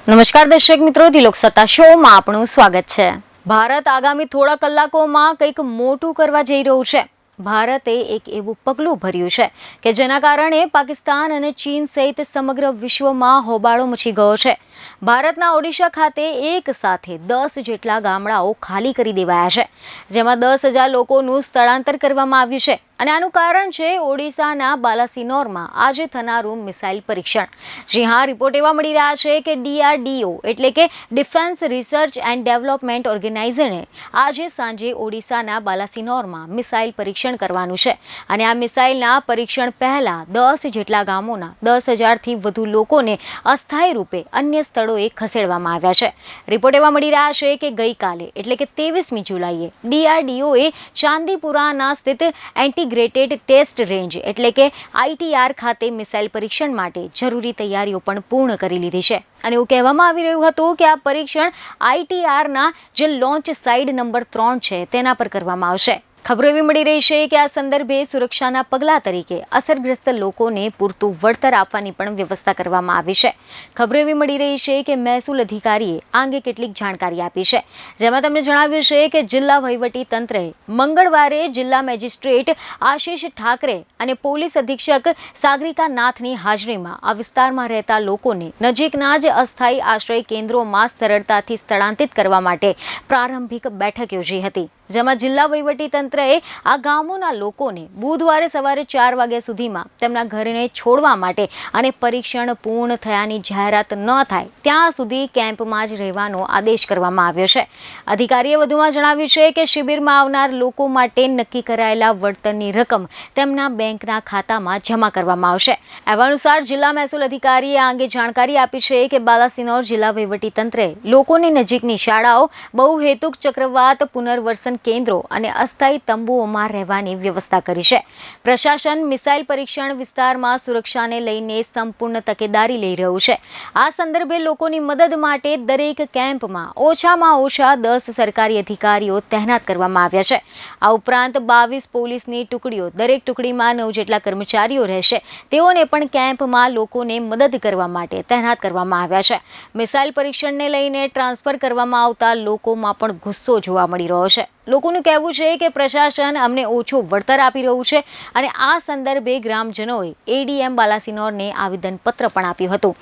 નમસ્કાર દર્શક મિત્રો, દિલોક સત્તા શોમાં આપનું સ્વાગત છે। ભારત આગામી થોડા કલાકોમાં કંઈક મોટું કરવા જઈ રહ્યું છે। ભારતે એક એવું પગલું ભર્યું છે કે જેના કારણે પાકિસ્તાન અને ચીન સહિત સમગ્ર વિશ્વમાં હોબાળો મચી ગયો છે। ભારતના ઓડિશા ખાતે એક સાથે 10 જેટલા ગામડાઓ ખાલી કરી દેવાયા છે, જેમાં 10,000 લોકોનું સ્થળાંતર કરવામાં આવ્યું છે। અને આનું કારણ છે ઓડિશાના બાલાસિનોરમાં આજે થનારું મિસાઇલ પરીક્ષણ। જી હા, રિપોર્ટ એવા મળી રહ્યા છે કે DRDO એટલે કે ડિફેન્સ રિસર્ચ એન્ડ ડેવલપમેન્ટ ઓર્ગેનાઇઝેશને આજે સાંજે ઓડિશાના બાલાસિનોરમાં મિસાઇલ પરીક્ષણ કરવાનું છે। અને આ મિસાઇલના પરીક્ષણ પહેલા 10 જેટલા ગામોના 10,000થી વધુ લોકોને અસ્થાયી રૂપે અન્ય સ્થળોએ ખસેડવામાં આવ્યા છે। રિપોર્ટ એવા મળી રહ્યા છે કે ગઈકાલે એટલે કે 23મી જુલાઈએ DRDOએ ચાંદીપુરાના સ્થિત ઇન્ટિગ્રેટેડ ટેસ્ટ રેન્જ એટલે કે ITR ખાતે મિસાઇલ પરીક્ષણ માટે જરૂરી તૈયારીઓ પણ પૂર્ણ કરી લીધી છે। અને એવું કહેવામાં આવી રહ્યું હતું કે આ પરીક્ષણ ITRના જે લોન્ચ સાઇડ નંબર 3 છે તેના પર કરવામાં આવશે। ખબરો એવી મળી રહી છે કે આ સંદર્ભે સુરક્ષાના પગલાં તરીકે અસરગ્રસ્ત લોકોને પૂરતું વળતર આપવાની પણ વ્યવસ્થા કરવામાં આવી છે। ખબરો એવી મળી રહી છે કે મહેસૂલ અધિકારીએ આ અંગે કેટલીક જાણકારી આપી છે, જેમાં તેમણે જણાવ્યું છે કે જિલ્લા વહીવટી તંત્રએ મંગળવારે જિલ્લા મેજિસ્ટ્રેટ આશિષ ઠાકરે અને પોલીસ અધિક્ષક સાગરિકા નાથની હાજરીમાં આ વિસ્તારમાં રહેતા લોકોને નજીકના જ અસ્થાયી આશ્રય કેન્દ્રોમાં સરળતાથી સ્થળાંતરિત કરવા માટે પ્રારંભિક બેઠક યોજી હતી, જેમાં જિલ્લા વહીવટી તંત્રએ આ ગામોના લોકોને બુધવારે સવારે 4 વાગ્યા સુધીમાં તેમના ઘરને છોડવા માટે અને પરીક્ષણ પૂર્ણ થયાની જાહેરાત ન થાય ત્યાં સુધી કેમ્પમાં જ રહેવાનો આદેશ કરવામાં આવ્યો છે। અધિકારીએ વધુમાં જણાવ્યું છે કે શિબિરમાં આવનાર લોકો માટે નક્કી કરાયેલા વળતરની રકમ તેમના બેંકના ખાતામાં જમા કરવામાં આવશે। અહેવાલ અનુસાર જિલ્લા મહેસૂલ અધિકારીએ આ અંગે જાણકારી આપી છે કે બાલાસિનોર જિલ્લા વહીવટી તંત્રએ લોકોની નજીકની શાળાઓ, બહુહેતુક ચક્રવાત પુનર્વસન કેન્દ્રો અને અસ્થાયી તંબુઓમાં રહેવાની વ્યવસ્થા કરી છે। પ્રશાસન મિસાઇલ પરીક્ષણ વિસ્તારમાં સુરક્ષાને લઈને સંપૂર્ણ તકેદારી લઈ રહ્યું છે। આ સંદર્ભે લોકોની મદદ માટે દરેક કેમ્પમાં ઓછામાં ઓછા 10 સરકારી અધિકારીઓ તહેનાત કરવામાં આવ્યા છે। આ ઉપરાંત 22 પોલીસની ટુકડીઓ, દરેક ટુકડીમાં 9 જેટલા કર્મચારીઓ રહેશે। તેઓને પણ કેમ્પમાં લોકોને મદદ કરવા માટે તહેનાત કરવામાં આવ્યા છે। મિસાઇલ પરીક્ષણને લઈને ટ્રાન્સફર કરવામાં આવતા લોકોમાં પણ ગુસ્સો જોવા મળી રહ્યો છે। લોકોનું કહેવું છે કે પ્રશાસન અમને ઓછું વળતર આપી રહ્યું છે અને આ સંદર્ભે ગ્રામજનોએ ADM બાલાસિનોરને આવેદનપત્ર પણ આપ્યું હતું।